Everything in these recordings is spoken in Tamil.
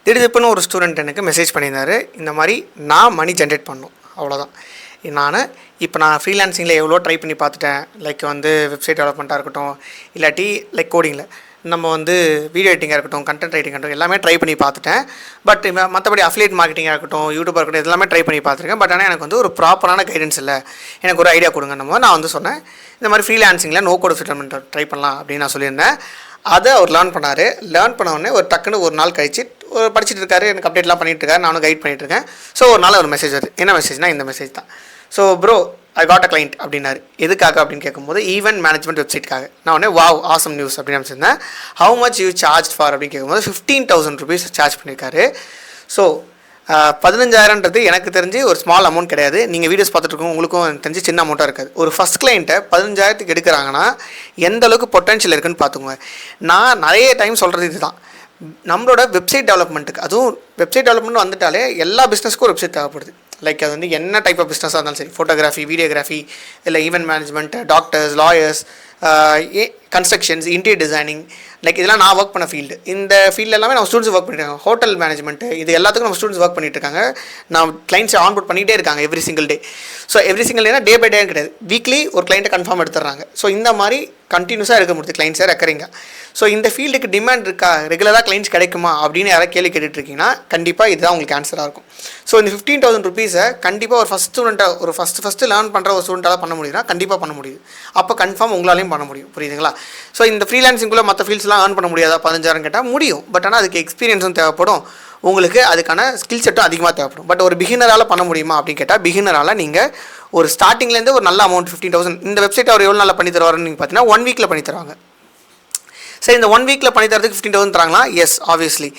திடீர்னு ஒரு ஸ்டூடெண்ட் எனக்கு மெசேஜ் பண்ணியிருந்தாரு, இந்த மாதிரி நான் மணி ஜென்ரேட் பண்ணணும், அவ்வளோதான். நான் ஃப்ரீலான்சிங்கில் எவ்வளோ ட்ரை பண்ணி பார்த்துட்டேன். லைக் வந்து வெப்சைட் டெவலப்மெண்ட்டாக இருக்கட்டும், இல்லாட்டி லைக் கோடிங்கில் நம்ம வந்து வீடியோ எடிட்டிங்காக இருக்கட்டும், கண்டென்ட் ரைட்டிங் இருக்கட்டும், எல்லாமே ட்ரை பண்ணி பார்த்துட்டேன். பட் மற்றபடி அஃபிலியேட் மார்க்கெட்டிங்காக இருக்கட்டும், யூடியூபாக இருக்கட்டும், எல்லாமே ட்ரை பண்ணி பார்த்துருக்கேன். பட் ஆனால் எனக்கு வந்து ஒரு ப்ராப்பரான கைடன்ஸ் இல்லை, எனக்கு ஒரு ஐடியா கொடுங்க. நான் வந்து சொன்னேன், இந்த மாதிரி ஃப்ரீலான்சிங்கில் நோ கோட் செட்டில்மெண்ட் ட்ரை பண்ணலாம் அப்படின்னு நான் சொல்லியிருந்தேன். அதை அவர் லேர்ன் பண்ணார். லேர்ன் பண்ண உடனே ஒரு டக்குன்னு ஒரு நாள் கழிச்சு படிச்சுட்டு இருக்காரு, எனக்கு அப்டேட்லாம் பண்ணிட்டு இருக்காரு, நானும் கைட் பண்ணிட்டு இருக்கேன். ஸோ ஒரு நாள் ஒரு மெசேஜ் வருது. என்ன மெசேஜ்னால் இந்த மெசேஜ் தான். So bro I got a client அப்படின்னாரு. எதுக்காக அப்படின்னு கேட்கும்போது ஈவென்ட் மேனேஜ்மெண்ட் வெப்சைட்காக. நான் உடனே வாவ் ஆசம் நியூஸ் அப்படின்னு நினச்சிருந்தேன். How much you charge for அப்படின்னு கேட்கும்போது 15,000 rupees சார்ஜ் பண்ணியிருக்காரு. ஸோ 15,000ன்றது எனக்கு தெரிஞ்சு ஒரு ஸ்மால் அமௌண்ட் கிடையாது. நீங்கள் வீடியோஸ் பார்த்துட்டு இருக்கோம், உங்களுக்கும் தெரிஞ்சு சின்ன அமௌண்ட்டாக இருக்காது. ஒரு ஃபஸ்ட் கிளைண்ட்டை 15,000க்கு எடுக்கிறாங்கன்னா எந்த அளவுக்கு பொட்டன்ஷியல் இருக்குன்னு பார்த்துக்கோங்க. நான் நிறைய டைம் சொல்கிறது இதுதான், நம்மளோட வெப்சைட் டெவலப்மெண்ட்டுக்கு, அதுவும் வெப்சைட் டெவலப்மெண்ட் வந்துட்டாலே எல்லா பிஸ்னஸ்க்கும் ஒரு வெப்சைட் தேவைப்படுது. லைக் அது வந்து என்ன டைப் ஆஃப் பிஸ்னஸாக இருந்தாலும் சரி, ஃபோட்டோகிராஃபி, வீடியோகிராஃபி, இல்லை event management, doctors, lawyers, constructions, interior designing, like இதெல்லாம் நான் ஒர்க் பண்ண ஃபீல்டு. இந்த ஃபீல்டு எல்லாமே நம்ம ஸ்டூடெண்ட்ஸ் ஒர்க் பண்ணிட்டு இருக்காங்க. ஹோட்டல் மேனேஜ்மெண்ட்டு, இது எல்லாத்துக்கும் நம்ம ஸ்டூடெண்ட்ஸ் ஒர்க் பண்ணிட்டு இருக்காங்க. நான் கிளைண்ட்ஸை ஆன்போர்ட் பண்ணிகிட்டே இருக்காங்க every single day. So every single டேனா டே பை டே கிடையாது, வீக்லி ஒரு கிளைண்ட்டை கன்ஃபார்ம் எடுத்துடுறாங்க. ஸோ இந்த மாதிரி கண்டினியூஸாக இருக்க முடியுது கிளைண்ட்ஸை ரெக்கரிங்க. ஸோ இந்த ஃபீல்டுக்கு டிமாண்ட் இருக்கா, ரெகுலராக கிளைண்ட்ஸ் கிடைக்குமா அப்படின்னு யாராவது கேள்வி கேட்டுட்ருக்கீங்கன்னா கண்டிப்பாக இதுதான் உங்களுக்கு ஆன்சராக இருக்கும். ஸோ இந்த 15,000 rupees கண்டிப்பாக ஒரு ஃபஸ்ட் ஸ்டூடெண்ட்டாக, ஒரு ஃபஸ்ட்டு லேர்ன் பண்ணுற ஒரு ஸ்டூடெண்ட்டாக பண்ண முடியுதுன்னா கண்டிப்பாக பண்ண முடியுது. அப்போ கன்ஃபார்ம் உங்களாலையும் பண்ண முடியும். புரியுதுங்களா? ஸோ இந்த ஃப்ரீலான்சிங்குள்ளே மற்ற ஃபீல்ட்ஸ்லாம் ஏர்ன் பண்ண முடியாதா 15,000 கேட்டால் முடியும். பட் ஆனால் அதுக்கு எக்ஸ்பீரியன்ஸும் தேவைப்படும், உங்களுக்கு அதுக்கான ஸ்கில் செட்டும் அதிகமாக தேவைப்படும். பட் ஒரு பிகினரால் பண்ண முடியுமா அப்படின்னு கேட்டால் பிகினரால் நீங்கள் ஒரு ஸ்டார்டிங்லேருந்து ஒரு நல்ல அமௌண்ட் 15,000 இந்த வெப்சைட் அவர் எவ்வளோ நல்லா பண்ணி தருவாருன்னு நீங்கள் பார்த்தீங்கன்னா 1 வீக்கில் பண்ணி தருவாங்க. சரி, இந்த 1 வீக்கில் பண்ணி தரதுக்கு 15,000 தராங்களா? Yes, obviously.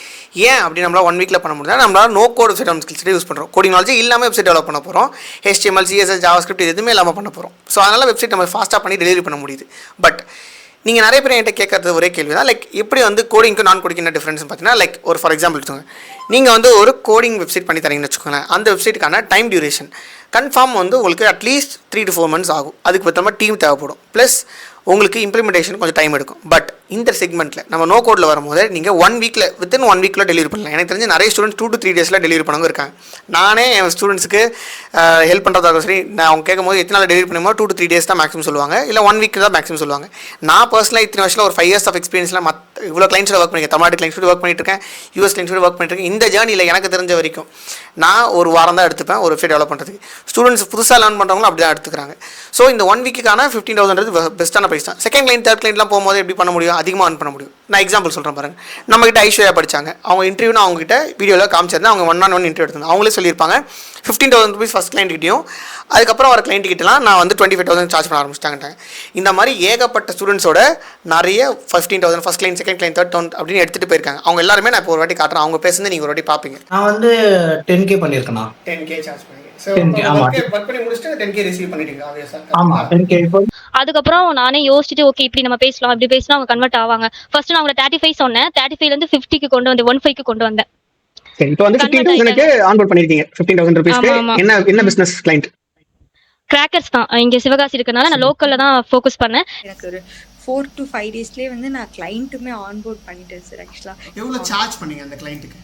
ஏன் அப்படி நம்மளால் 1 வீக்கில் பண்ண முடியாது? நம்மளால் நோ கோட் வெப்சைட் டெவலப்மெண்ட் ஸ்கில்ஸை யூஸ் பண்ணுறோம். கோடிங் நாலேஜ் இல்லாமல் வெப்சைட் டெவலப் பண்ண போகிறோம். HTML, CSS, JavaScript இது எதுவுமே இல்லாமல் பண்ண போகிறோம். ஸோ அதனால் வெப்சைட் நம்ம ஃபாஸ்ட்டாக பண்ணி டெலிவரி பண்ண முடியுது. பட் நீங்கள் நிறைய பேர் என்கிட்ட கேட்கறது ஒரே கேள்வி தான், லைக் எப்படி வந்து கோடிங்க்கும் நான் கோடிங் என்ன டிஃப்ரென்ஸ் பார்த்தீங்கன்னா, லைக் ஒரு ஃபார் எக்ஸாம்பிள் எடுத்துங்க, நீங்கள் வந்து ஒரு கோடிங் வெப்சைட் பண்ணி தரீங்கன்னு வச்சுக்கோங்களேன். அந்த வெப்சைட்டுக்கான டைம் டியூரேஷன் கன்ஃபார்ம் வந்து உங்களுக்கு அட்லீஸ்ட் 3 to 4 months ஆகும். அதுக்கு பற்றமா டீம் தேவைப்படும், ப்ளஸ் உங்களுக்கு இம்ப்ளிமெண்டேஷன் கொஞ்சம் டைம் எடுக்கும். பட் இந்த செக்மெண்ட்டில் நம்ம நோ கோடில் வரும்போது நீங்கள் 1 வீக்கில் வித்தின் 1 வீக்கில் டெலிவரி பண்ணலாம். எனக்கு தெரிஞ்சு நிறைய ஸ்டூடெண்ட்ஸ் 2 to 3 days டெலிவரி பண்ணவங்க இருக்காங்க. நானே என் ஸ்டூடெண்ட்ஸுக்கு ஹெல்ப் பண்ணுறதாக சரி, நான் அவங்க கேட்கும்போது எத்தனை நாள் டெலிவரி பண்ணும்போது 2 to 3 days தான் மேக்ஸிமம் சொல்லுவாங்க, இல்லை 1 week தான் மேக்ஸிமம் சொல்லுவாங்க. நான் பர்சனலாக இத்தனை வருஷத்தில் ஒரு 5 years ஆஃப் எக்ஸ்பீரியன்ஸில் இவ்வளோ கிளைண்ட்ஸோட ஒர்க் பண்ணியிருக்கேன். தமிழ்நாடு கிளைண்ட்ஸோட ஒர்க் பண்ணிட்டு இருக்கேன், US கிளைண்ட்ஸோட ஒர்க் பண்ணிட்டு இருக்கேன். இந்த ஜேர்னியில் எனக்கு தெரிஞ்ச வரைக்கும் நான் ஒரு வாரம் தான் எடுத்துப்பேன் ஒரு வெப்சைட் டெவலப் பண்ணுறதுக்கு. ஸ்டூடெண்ட்ஸ் புதுசாக லேர்ன் பண்ணுறவங்களும் அப்படி தான் எடுத்துக்கிறாங்க. ஸோ இந்த 1 வீக்குக்கான 15,000 பெஸ்ட்டான ப்ரைஸ் தான். செகண்ட் கிளைண்ட், தேர்ட் கிளைண்ட்லாம் போகும்போது எப்படி பண்ண முடியும், அதிகமாக earn பண்ண முடியும். நான் எக்ஸாம்பிள் சொல்கிறேன் பாருங்கள். நம்மகிட்ட ஐஸ்வர்யா படித்தாங்க, அவங்க இன்டர்வியூ அவங்ககிட்ட வீடியோவில் காமிச்சிருந்தேன். அவங்க 1-on-1 இன்டர்வியூ எடுத்தாங்க. அவங்களே சொல்லியிருப்பாங்க 15,000 rupees ஃபஸ்ட் கிளைண்ட்கிட்டையும், அதுக்கப்புறம் வர கிளைண்ட்கிட்டலாம் நான் வந்து 25,000 சார்ஜ் பண்ண ஆரம்பிச்சிட்டாங்க. இந்த மாதிரி ஏகப்பட்ட ஸ்டூடெண்ட்ஸோட நிறைய 15,000 first client, second client, third client அப்படின்னு எடுத்துகிட்டு போயிருக்காங்க. அவங்க எல்லாருமே நான் இப்போ ஒரு வாட்டி காட்டுறேன், அவங்க பேசுறது நீங்கள் ஒரு வாட்டி பார்ப்பீங்க. நான் வந்து 10K பண்ணியிருக்கேன். 10K சார்ஜ் பண்ணி அதுக்கப்புறம் நானே யோசிச்சுட்டு ஓகே இப்படி நம்ம பேசலாம், இப்படி பேசினா அவங்க கன்வெர்ட் ஆவாங்க. ஃபர்ஸ்ட் நான் அவங்கள 35 சொன்னேன், 35ல இருந்து 50க்கு கொண்டு வந்தேன், 15க்கு கொண்டு வந்தேன். சரி, இப்போ வந்து 15,000க்கு ஆன்போர்ட் பண்ணிருக்கீங்க. 15,000 rupeesக்கு என்ன பிசினஸ் கிளையண்ட்? கிராக்கர்ஸ் தான். இங்க சிவகாசி இருக்கனால நான் லோக்கல்ல தான் ஃபோக்கஸ் பண்ணேன். எனக்கு ஒரு 4 to 5 daysலயே வந்து நான் கிளைண்ட்டுமே ஆன்போர்ட் பண்ணிட்டேன் சார். எவ்வளவு சார்ஜ் பண்ணீங்க அந்த கிளைண்ட்டுக்கு?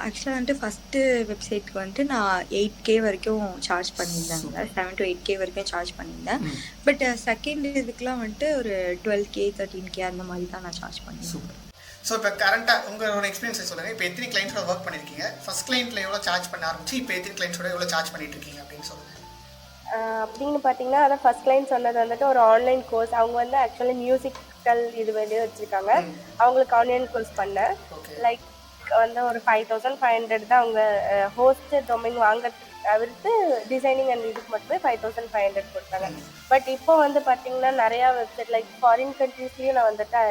ஆக்சுவலாக வந்துட்டு ஃபஸ்ட்டு வெப்சைட்க்கு வந்துட்டு நான் 8K வரைக்கும் சார்ஜ் பண்ணியிருந்தேங்க. 7 to 8K வரைக்கும் சார்ஜ் பண்ணியிருந்தேன். பட் செகண்ட் இதுக்கெலாம் வந்துட்டு ஒரு 12K 13K அந்த மாதிரி தான் நான் சார்ஜ் பண்ணியிருந்தேன். ஸோ இப்போ கரண்ட்டாக உங்களோட எக்ஸ்பீரியன்ஸை சொல்லுங்கள். இப்போ எத்தனை கிளைண்ட்ஸோட ஒர்க் பண்ணியிருக்கீங்க? ஃபஸ்ட் கிளைண்ட்டில் எவ்வளோ சார்ஜ் பண்ண ஆரம்பிச்சு இப்போ எத்தனை கிளைண்ட்ஸோட எவ்வளோ சார்ஜ் பண்ணிட்டு இருக்கீங்க அப்படின்னு சொல்லுங்கள். அப்படின்னு பார்த்தீங்கன்னா, அதான் ஃபஸ்ட் கிளைண்ட் சொன்னது வந்துட்டு ஒரு ஆன்லைன் கோர்ஸ். அவங்க வந்து ஆக்சுவலி மியூசிக்கல் இது வெளியே வச்சுருக்காங்க. அவங்களுக்கு ஆன்லைன் கோர்ஸ் பண்ணேன். லைக் வந்து ஒரு 5,500 தான் அவங்க ஹோஸ்ட் டொமைன் வாங்கிறது தவிர்த்து டிசைனிங் அண்ட் இதுக்கு மட்டுமே 5,500 கொடுத்தாங்க. பட் இப்போ வந்து பார்த்தீங்கன்னா நிறையா வெப்சைட் லைக் ஃபாரின் கண்ட்ரீஸ்லேயும் நான் வந்துட்டு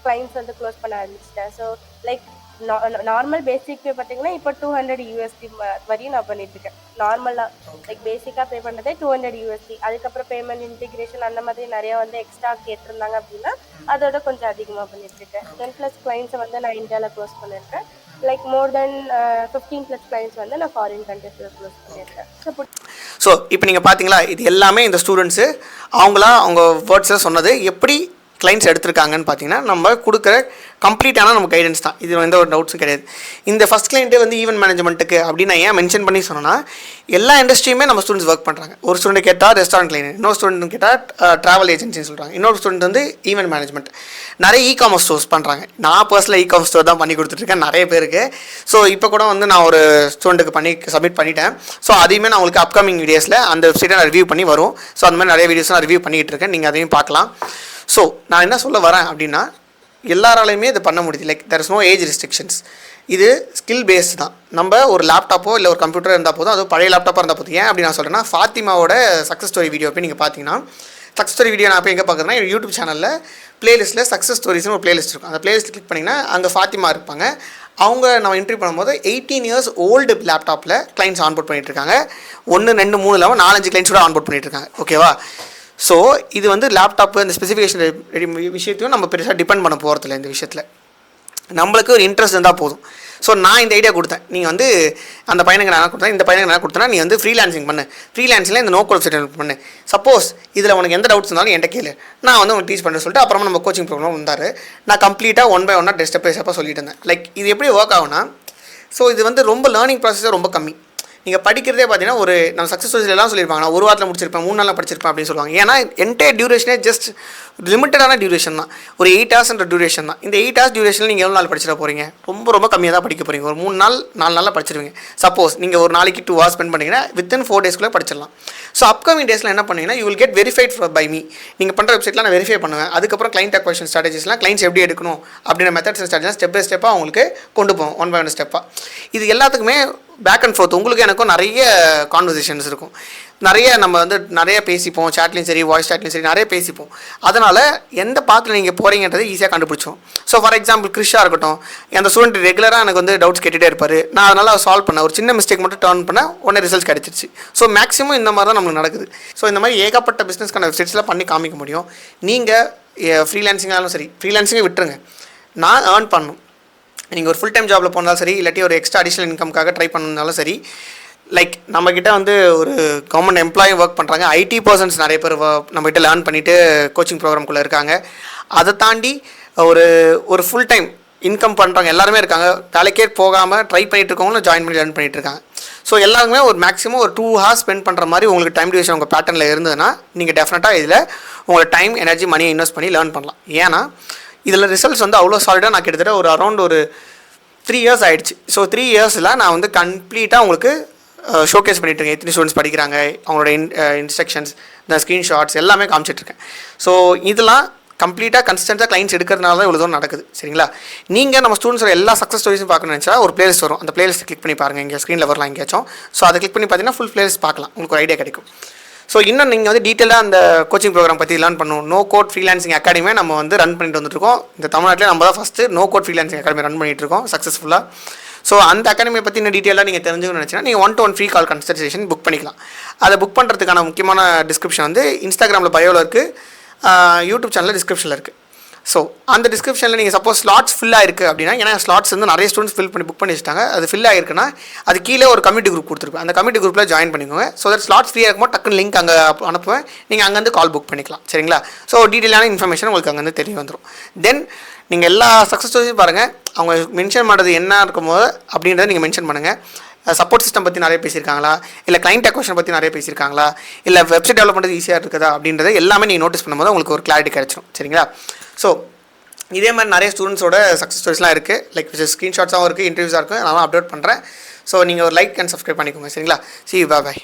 கிளைண்ட்ஸ் வந்து க்ளோஸ் பண்ண ஆரம்பிச்சிட்டேன். ஸோ லைக் நார்மல் பேசிக் பே பார்த்தீங்கன்னா இப்போ $200 வரையும் நான் பண்ணிட்டுருக்கேன். நார்மலாக லைக் பேசிக்காக பே பண்ணுறதே $200. அதுக்கப்புறம் பேமெண்ட் இன்டிகிரேஷன் அந்த மாதிரி நிறையா வந்து எக்ஸ்ட்ரா கேட்டிருந்தாங்க அப்படின்னா அதோட கொஞ்சம் அதிகமாக பண்ணிட்டுருக்கேன். 10+ கிளைண்ட்ஸை வந்து நான் இந்தியாவில் க்ளோஸ் பண்ணியிருக்கேன். லைக் மோர் தென் 15+ கிளைண்ட்ஸ் வந்து நான் ஃபாரின் கண்ட்ரீஸில் க்ளோஸ் பண்ணியிருக்கேன். ஸோ இப்போ நீங்கள் பார்த்தீங்களா, இது எல்லாமே இந்த ஸ்டூடெண்ட்ஸு அவங்க வேர்ட்ஸில் சொன்னது எப்படி கிளைண்ட்ஸ் எடுத்திருக்காங்கன்னு பார்த்தீங்கன்னா நம்ம கொடுக்குற கம்ப்ளீட்டான நம்ம கைடன்ஸ் தான். இது எந்த ஒரு டவுட்ஸும் கிடையாது. இந்த ஃபஸ்ட் கிளைண்ட்டே வந்து ஈவென்ட் மேனேஜ்மெண்ட்டுக்கு அப்படின்னு நான் ஏன் மென்ஷன் பண்ணி சொன்னேன்னா, எல்லா இண்டஸ்ட்ரியுமே நம்ம ஸ்டூடெண்ட்ஸ் ஒர்க் பண்ணுறாங்க. ஒரு ஸ்டூடெண்ட் கேட்டால் ரெஸ்டாரண்ட் கிளைண்ட், இன்னொரு ஸ்டூடெண்ட் கேட்டால் ட்ராவல் ஏஜென்சின்னு சொல்கிறாங்க, இன்னொரு ஸ்டூடெண்ட் வந்து ஈவென்ட் மேனேஜ்மெண்ட், நிறைய இ-காமர்ஸ் ஸ்டோர்ஸ் பண்ணுறாங்க. நான் பர்சனலாக இ-காமர்ஸ் ஸ்டோர் தான் பண்ணி கொடுத்துட்ருக்கேன் நிறைய பேருக்கு. ஸோ இப்போ கூட வந்து நான் ஒரு ஸ்டூடெண்ட்டுக்கு பண்ணி சப்மிட் பண்ணிட்டேன். ஸோ அதையுமே நான் உங்களுக்கு அப்கமிங் வீடியோஸில் அந்த வெப்சைட்டை நான் ரிவ்யூ பண்ணி வரும். ஸோ அந்த மாதிரி நிறைய வீடியோஸ் நான் ரிவ்யூ பண்ணிகிட்டு இருக்கேன், நீங்கள் அதையும் பார்க்கலாம். ஸோ நான் என்ன சொல்ல வரேன் அப்படின்னா, எல்லாராலையுமே இது பண்ண முடியுது. Like there is no age restrictions. இது ஸ்கில் பேஸ்டு தான். நம்ம ஒரு லேப்டாப்போ இல்லை ஒரு கம்ப்யூட்டர் இருந்தால் போதும், அது பழைய லேப்டாப்பாக இருந்தால் போதும். ஏன் அப்படி நான் சொல்கிறேன்னா, ஃபாத்திமாவோட சக்ஸஸ் ஸ்டோரி வீடியோ போய் நீங்கள் பார்த்தீங்கன்னா, சக்ஸஸ் ஸ்டோரி வீடியோ நான் போய் எங்கே பார்க்குறேன்னா யூடியூப் சேனலில் பிளேலிஸ்ட்டில் சக்ஸஸ் ஸ்டோரிஸ்னு ஒரு பிளேலிஸ்ட் இருக்கும். அந்த பிளேலிஸ்ட் கிளிக் பண்ணிங்கன்னா அங்கே ஃபாத்திமா இருப்பாங்க. அவங்க நம்ம இன்டர்வியூ பண்ணும்போது 18 years ஓல்டு லேப்டாப்பில் கிளைண்ட்ஸ் ஆன்போர்ட் பண்ணிகிட்டு இருக்காங்க. 1 2 3 இல்லாமல் 4 5 கிளைண்ட்ஸோட ஆன்போர்ட் பண்ணிகிட்டு இருக்காங்க. ஓகேவா? ஸோ இது வந்து லேப்டாப்பு இந்த ஸ்பெசிஃபிகேஷன் விஷயத்தையும் நம்ம பெருசாக டிபெண்ட் பண்ண போகிறதில்ல. இந்த விஷயத்தில் நம்மளுக்கு ஒரு இன்ட்ரெஸ்ட் இருந்தால் போதும். ஸோ நான் இந்த ஐடியா கொடுத்தேன், நீங்கள் வந்து அந்த பையனுக்கு நான் கொடுத்தேன், இந்த பையனுக்கு நான் கொடுத்தேன்னா நீ வந்து ஃப்ரீலான்சிங் பண்ணு, ஃப்ரீலான்சிங்கில் இந்த நோ கோட் வெப்சைட் பண்ணு. சப்போஸ் இதில் உனக்கு எந்த டவுட்ஸ் இருந்தாலும் என்கிட்ட கேளு, நான் வந்து உனக்கு டீச் பண்ணுறேன்னு சொல்லிட்டு அப்புறமா நம்ம கோச்சிங் ப்ரோக்ராம் வந்தார். நான் கம்ப்ளீட்டாக 1 by 1 ஸ்டெப் பை ஸ்டெப்பாக சொல்லிட்டு இருந்தேன். லைக் இது எப்படி ஒர்க் ஆகுனா, ஸோ இது வந்து ரொம்ப லேர்னிங் ப்ராசஸே ரொம்ப கம்மி. நீங்கள் படிக்கிறதே பார்த்தீங்கன்னா ஒரு நம்ம சக்ஸஸ் ஸ்டோரிஸ் எல்லாம் சொல்லியிருப்பாங்க, நான் 1 வாரத்தில் முடிச்சிருப்பேன், 3 நாளில் படிச்சிருப்பேன் அப்படின்னு சொல்லுவாங்க. ஏன்னா என்டையர் டியூரேஷனே ஜஸ்ட் லிமிட்டடான டியூரேஷன் தான், ஒரு 8 hours டியூரேஷன் தான். இந்த 8 hours டியூரேஷனில் நீங்கள் எவ்வளோ நாள் படிச்சிட போகிறீங்க? ரொம்ப கம்மியாக தான் படிக்க போகிறீங்க. ஒரு 3 நாள் 4 நாளில் படிச்சிருவீங்க. சப்போஸ் நீங்கள் ஒரு நாளைக்கு 2 hours ஸ்பெண்ட் பண்ணிங்கன்னா வித்தின் 4 days படிச்சிடலாம். ஸோ அப்கமிங் டேஸில் என்ன பண்ணுவீங்கன்னா, you will get verified by me. நீங்கள் பண்ணுற வெப்சைட்லாம் நான் வெரிஃபை பண்ணுவேன். அதுக்கப்புறம் கிளைண்ட் அக்வசிஷன் ஸ்ட்ராட்டஜிஸ்லாம் கிளைண்ட்ஸ் எப்படி எடுக்கணும் அப்படின்ற மெத்தட்ஸ் அண்ட் ஸ்ட்ராட்டஜிலாம் ஸ்டெப் பை ஸ்டெப்பாக உங்களுக்கு கொண்டு போவோம், 1 by 1 ஸ்டெப்பாக. இது எல்லாத்துக்குமே பேக் அண்ட் ஃபோர்த் உங்களுக்கு எனக்கும் நிறைய கான்வர்சேஷன்ஸ் இருக்கும். நம்ம வந்து நிறைய பேசிப்போம், சாட்லையும் சரி வாய்ஸ் சாட்லையும் சரி நிறைய பேசிப்போம். அதனால் எந்த பாத்தில் நீங்கள் போகிறீங்கன்றது ஈஸியாக கண்டுபிடிச்சோம். ஸோ ஃபார் எக்ஸாம்பிள் கிறிஷாக இருக்கட்டும், அந்த ஸ்டூடெண்ட் ரெகுலராக எனக்கு வந்து டவுட்ஸ் கேட்டுகிட்டே இருப்பார். நான் அதனால் சால்வ் பண்ணேன், ஒரு சின்ன மிஸ்டேக் மட்டும் டர்ன் பண்ண உடனே ரிசல்ட்ஸ் கிடச்சிருச்சு. ஸோ மேக்ஸிமம் இந்த மாதிரி தான் நம்மளுக்கு நடக்குது. ஸோ இந்த மாதிரி ஏகப்பட்ட பிஸ்னஸ்க்கான வெப்சைட்ஸ்லாம் பண்ணி காமிக்க முடியும். நீங்கள் ஃப்ரீலான்சிங்காலும் சரி, ஃப்ரீலான்சிங்கை விட்டுருங்க, நான் ஏர்ன் பண்ணணும். நீங்கள் ஒரு ஃபுல் டைம் ஜாபில் போனாலும் சரி, இல்லாட்டி ஒரு எக்ஸ்ட்ரா அடிஷ்னல் இன்கம்காக ட்ரை பண்ணாலும் சரி. லைக் நம்மக்கிட்ட வந்து ஒரு கவர்மெண்ட் எம்ப்ளாயும் ஒர்க் பண்ணுறாங்க, ஐடி பர்சன்ஸ் நிறைய பேர் நம்மகிட்ட லேர்ன் பண்ணிவிட்டு கோச்சிங் ப்ரோக்ராம்குள்ளே இருக்காங்க. அதை தாண்டி ஒரு ஃபுல் டைம் இன்கம் பண்ணுறவங்க எல்லாருமே இருக்காங்க. வேலைக்கே போகாமல் ட்ரை பண்ணிட்டு இருக்கவங்களும் ஜாயின் பண்ணி லேர்ன் பண்ணிட்டு இருக்காங்க. ஸோ எல்லாருமே ஒரு மேக்ஸிமம் ஒரு 2 hours ஸ்பெண்ட் பண்ணுற மாதிரி உங்களுக்கு டைம் டியூரேஷன் உங்கள் பேட்டர்னில் இருந்ததுன்னா நீங்கள் டெஃபினட்டாக இதில் உங்களோட டைம் எனர்ஜி மணியை இன்வெஸ்ட் பண்ணி லேர்ன் பண்ணலாம். ஏன்னா இதில் ரிசல்ட்ஸ் வந்து அவ்வளோ சாலிடாக நான் கிட்டத்தட்ட ஒரு அரௌண்ட் ஒரு 3 years ஆகிடுச்சு. ஸோ 3 yearsல நான் வந்து கம்ப்ளீட்டாக உங்களுக்கு ஷோகேஸ் பண்ணிட்டுருக்கேன். எத்தனை ஸ்டூடெண்ட்ஸ் படிக்கிறாங்க, அவங்களோட இன்ஸ்ட்ரக்ஷன்ஸ், இந்த ஸ்க்ரீன்ஷாட்ஸ் எல்லாமே காமிச்சிட்ருக்கேன். ஸோ இதெல்லாம் கம்ப்ளீட்டாக கன்சிஸ்டன்ட்டாக கிளைண்ட்ஸ் எடுக்கிறதுனால தான் இவ்வளோ தூரம் நடக்குது. சரிங்களா? நீங்கள் நம்ம ஸ்டூடெண்ட்ஸோட எல்லா சக்ஸஸ் ஸ்டோரிஸும் பார்க்கணும்னு நினச்சா ஒரு பிளேலிஸ்ட் வரும், அந்த பிளேலிஸ்ட் கிளிக் பண்ணி பாருங்கள். இங்கே ஸ்க்ரீனில் வரலாம் எங்கேயாச்சும். ஸோ அதை கிளிக் பண்ணி பார்த்தீங்கன்னா ஃபுல் பிளேலிஸ்ட் பார்க்கலாம், உங்களுக்கு ஒரு ஐடியா கிடைக்கும். ஸோ இன்னும் நீங்கள் வந்து டீட்டெயிலாக அந்த கோச்சிங் ப்ரோக்ராம் பற்றி லேர்ன் பண்ணணும். நோ கோட் ஃப்ரீலான்சிங் அகாடமியை நம்ம வந்து ரன் பண்ணிட்டு வந்துட்டுருக்கோம். இந்த தமிழ்நாட்டில் நம்ம தான் first no code freelancing academy run பண்ணிகிட்டு இருக்கோம் சக்ஸஸ்ஃபுல்லாக. ஸோ அந்த அகாடமியை பற்றி இன்னும் டீட்டெயிலாக நீங்கள் தெரிஞ்சுக்கணும்னு நினச்சிங்கன்னா நீங்கள் 1-to-1 free call consultation book பண்ணிக்கலாம். அதை புக் பண்ணுறதுக்கான முக்கியமான டிஸ்கிரிப்ஷன் வந்து இன்ஸ்டாகிராமில் பயோவில் இருக்குது, யூடியூப் சேனலில் டிஸ்கிரிப்ஷனில் இருக்குது. ஸோ அந்த டிஸ்கிரிப்ஷனில் நீங்கள் சப்போஸ் ஸ்லாட்ஸ் ஃபில்லாக இருக்குது அப்படின்னா, ஏன்னா ஸ்லாட்ஸ் வந்து நிறைய ஸ்டூடெண்ட்ஸ் ஃபில் பண்ணி புக் பண்ணி வச்சுட்டாங்க, அது ஃபில் ஆகிருக்குன்னா அது கீழே ஒரு கம்யூனிட்டி குரூப் கொடுத்துருப்பேன், அந்த கம்யூனிட்டி குரூப்பில் ஜாயின் பண்ணிக்கோங்க. ஸோ தட் ஸ்லாட்ஸ் ஃப்ரீயாக இருக்கும்போது டக்குன்னு லிங்க் அங்கே அனுப்புவேன், நீங்கள் அங்கேருந்து கால் புக் பண்ணிக்கலாம். சரிங்களா? ஸோ டீட்டெயிலான இன்ஃபர்மேஷன் உங்களுக்கு அங்கேருந்து தெரிய வந்துடும். தென் நீங்கள் எல்லா சக்ஸஸ் ஸ்டோரிஸும் பாருங்கள், அவங்க மென்ஷன் பண்ணுறது என்ன இருக்கும்போது அப்படின்றத நீங்கள் மென்ஷன் பண்ணுங்கள். சப்போர்ட் சிஸ்டம் பற்றி நிறைய பேசியிருக்காங்களா, இல்லை கிளைண்ட் அக்வசிஷன் பற்றி நிறைய பேசியிருக்காங்களா, இல்லை வெப்சைட் டெவலப் பண்ணுறது ஈஸியாக இருக்குதா அப்படின்றத எல்லாமே நீங்கள் நோட்டீஸ் பண்ணும்போது உங்களுக்கு ஒரு கிளாரிட்டி கிடச்சிடும். சரிங்களா? ஸோ இதே மாதிரி நிறைய ஸ்டூடெண்ட்ஸோட சக்ஸஸ் ஸ்டோரிஸ்லாம் இருக்குது, லைக் ஸ்க்ரீன்ஷாட்ஸாகவும் இருக்குது, இன்டர்வியூஸாக இருக்குது, நான் அப்லோட் பண்ணுறேன். ஸோ நீங்கள் ஒரு லைக் அண்ட் சப்ஸ்கிரைப் பண்ணிக்கோங்க. சரிங்களா? See you, bye bye.